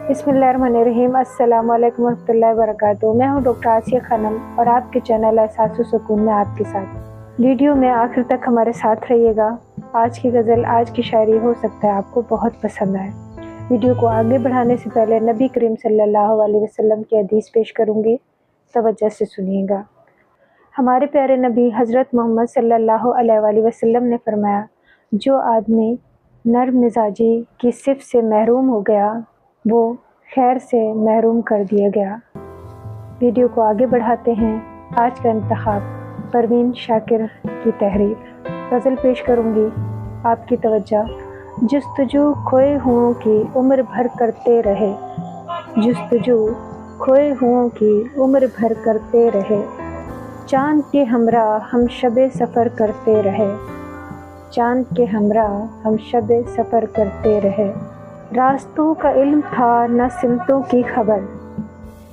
बिस्मिल्लाहिर्रहमानिर्रहीम। अस्सलाम वालेकुम रहमतुल्लाहि व बरकातुहू। मैं हूँ डॉक्टर आसिया खानम और आपके चैनल एहसास सुकून में आपके साथ। वीडियो में आखिर तक हमारे साथ रहिएगा। आज की गज़ल, आज की शायरी हो सकता है आपको बहुत पसंद आए। वीडियो को आगे बढ़ाने से पहले नबी करीम सल्लल्लाहु अलैहि वसल्लम की हदीस पेश करूँगी, तवज्जो से सुनिएगा। हमारे प्यारे नबी हज़रत मोहम्मद सल्लल्लाहु अलैहि वसल्लम ने फरमाया, जो आदमी नर्म मिजाजी की सिफ़ से महरूम हो गया वो खैर से महरूम कर दिया गया। वीडियो को आगे बढ़ाते हैं। आज का इंतखाब परवीन शाकिर की तहरीर। गज़ल पेश करूँगी, आपकी तवज्जो। जुस्तजू खोए हुओं की उम्र भर करते रहे, जुस्तजू खोए हुओं की उम्र भर करते रहे, चाँद के हमरा हम शबे सफ़र करते रहे, चाँद के हमरा हम शबे सफ़र करते रहे। रास्तों का इल्म था न सिमतों की खबर,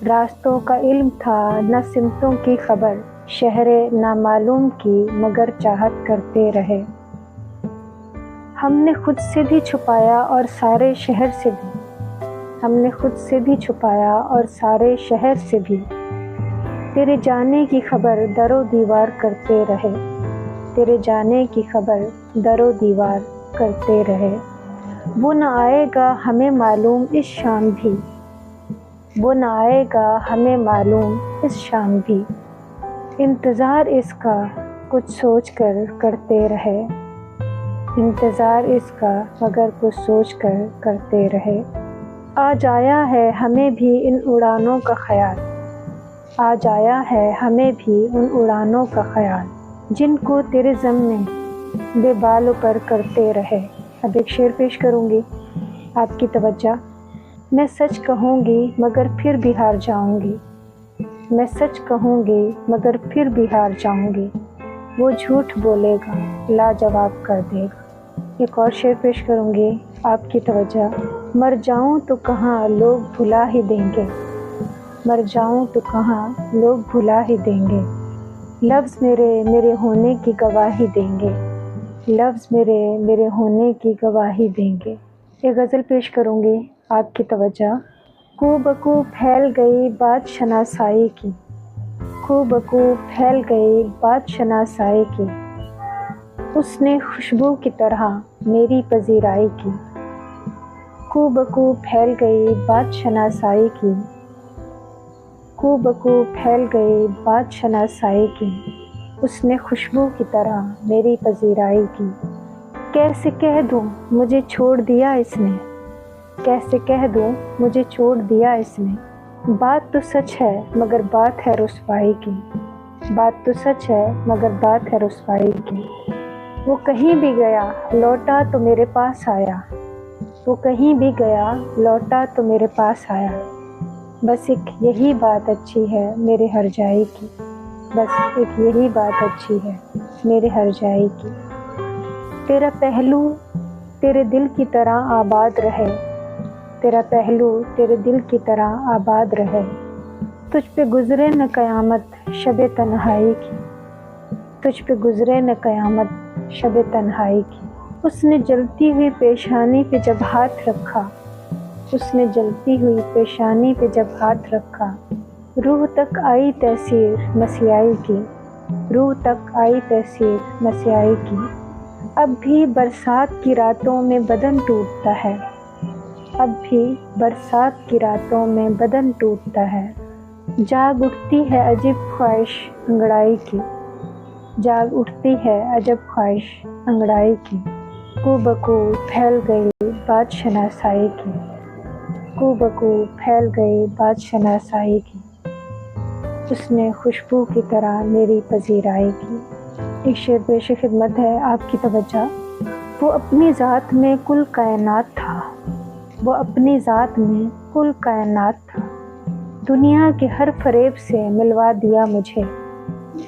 रास्तों का इल्म था न सिमतों की खबर, शहरे नामालूम की मगर चाहत करते रहे। हमने खुद से भी छुपाया और सारे शहर से भी, हमने खुद से भी छुपाया और सारे शहर से भी, तेरे जाने की खबर दरो दीवार करते रहे, तेरे जाने की खबर दरो दीवार करते रहे। वो न आएगा हमें मालूम इस शाम भी, वो न आएगा हमें मालूम इस शाम भी, इंतज़ार इसका कुछ सोच कर करते रहे, इंतज़ार इसका मगर कुछ सोच कर करते रहे। आज आया है हमें भी इन उड़ानों का ख़याल, आज आया है हमें भी उन उड़ानों का ख़याल, जिनको तेरे ज़म्मे बेबालों पर करते रहे। अब एक शेर पेश करूँगी, आपकी तवज्जो। मैं सच कहूँगी मगर फिर भी हार जाऊँगी, मैं सच कहूँगी मगर फिर भी हार जाऊँगी, वो झूठ बोलेगा लाजवाब कर देगा। एक और शेर पेश करूँगी, आपकी तवज्जो। मर जाऊँ तो कहाँ लोग भुला ही देंगे, मर जाऊँ तो कहाँ लोग भुला ही देंगे, लफ्ज़ मेरे मेरे होने की गवाही देंगे, लफ्ज़ मेरे मेरे होने की गवाही देंगे। एक गज़ल पेश करूँगी, आपकी तवज्जो। कू बकू फैल गई बात शनासाई की, कू बकू फैल गई बात शनासाई की, उसने खुशबू की तरह मेरी पजीराई की, कू बकू फैल गई बात शनासाई की, कू बकू फैल गई बात शनासाई की, उसने खुशबू की तरह मेरी पजीराई की। कैसे कह दूँ मुझे छोड़ दिया इसने, कैसे कह दूँ मुझे छोड़ दिया इसने, बात तो सच है मगर बात है रुसवाई की, बात तो सच है मगर बात है रुसवाई की। वो कहीं भी गया लौटा तो मेरे पास आया, वो कहीं भी गया लौटा तो मेरे पास आया, बस एक यही बात अच्छी है मेरे हर जाई की, बस एक यही बात अच्छी है मेरे हर जाई की। तेरा पहलू तेरे दिल की तरह आबाद रहे, तेरा पहलू तेरे दिल की तरह आबाद रहे, तुझ पे गुज़रे न क़यामत शब तन्हाई की, तुझ पे गुज़रे न क़यामत शब तन्हाई की। उसने जलती हुई पेशानी पे जब हाथ रखा, उसने जलती हुई पेशानी पे जब हाथ रखा, रूह तक आई तहसीर मसियाई की, रूह तक आई तहसीर मसियाई की। अब भी बरसात की रातों में बदन टूटता है, अब भी बरसात की रातों में बदन टूटता है, जाग उठती है अजीब ख्वाहिश अंगड़ाई की, जाग उठती है अजब ख्वाहिश अंगड़ाई की। कू बकू फैल गई बात शनासाई की, कू बकू फैल गई बात शनासाई की, उसने खुशबू की तरह मेरी पजीराई की। एक शेर पेश खिदमत है, आपकी तवज्जो। वो अपनी ज़ात में कुल कायनात था, वो अपनी ज़ात में कुल कायनात था, दुनिया के हर फरेब से मिलवा दिया मुझे,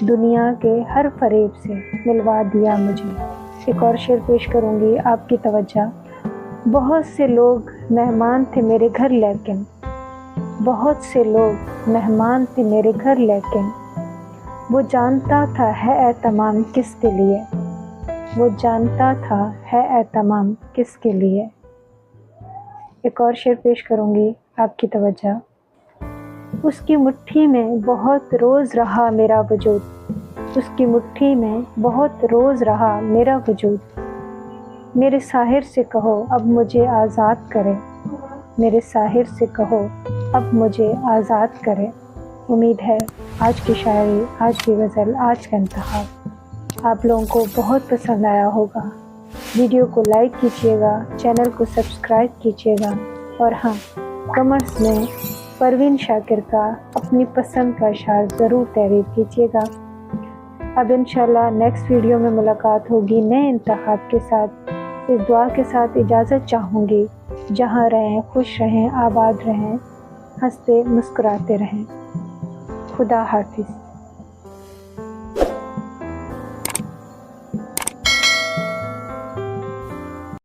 दुनिया के हर फरेब से मिलवा दिया मुझे। एक और शेर पेश करूँगी, आपकी तवज्जो। बहुत से लोग मेहमान थे मेरे घर लेकिन, बहुत से लोग मेहमान थे मेरे घर लेकिन, वो जानता था है एहतमाम किसके लिए, वो जानता था है एहतमाम किसके लिए। ایک اور شعر پیش کروں گی آپ کی توجہ۔ اس کی مٹھی میں بہت روز رہا میرا وجود، اس کی مٹھی میں بہت روز رہا میرا وجود، میرے ساحر سے کہو اب مجھے آزاد کرے، میرے ساحر سے کہو اب مجھے آزاد کرے۔ امید ہے آج کی شاعری، آج کی غزل، آج کا انتخاب آپ لوگوں کو بہت پسند آیا ہوگا۔ ویڈیو کو لائک کیجیے گا، چینل کو سبسکرائب کیجیے گا، اور ہاں کمنٹس میں پروین شاکر کا اپنی پسند کا اشعار ضرور تحریر کیجیے گا۔ اب انشاءاللہ نیکسٹ ویڈیو میں ملاقات ہوگی نئے انتخاب کے ساتھ۔ اس دعا کے ساتھ اجازت چاہوں گی، جہاں رہیں خوش رہیں، آباد رہیں، ہنستے مسکراتے رہیں۔ خدا حافظ۔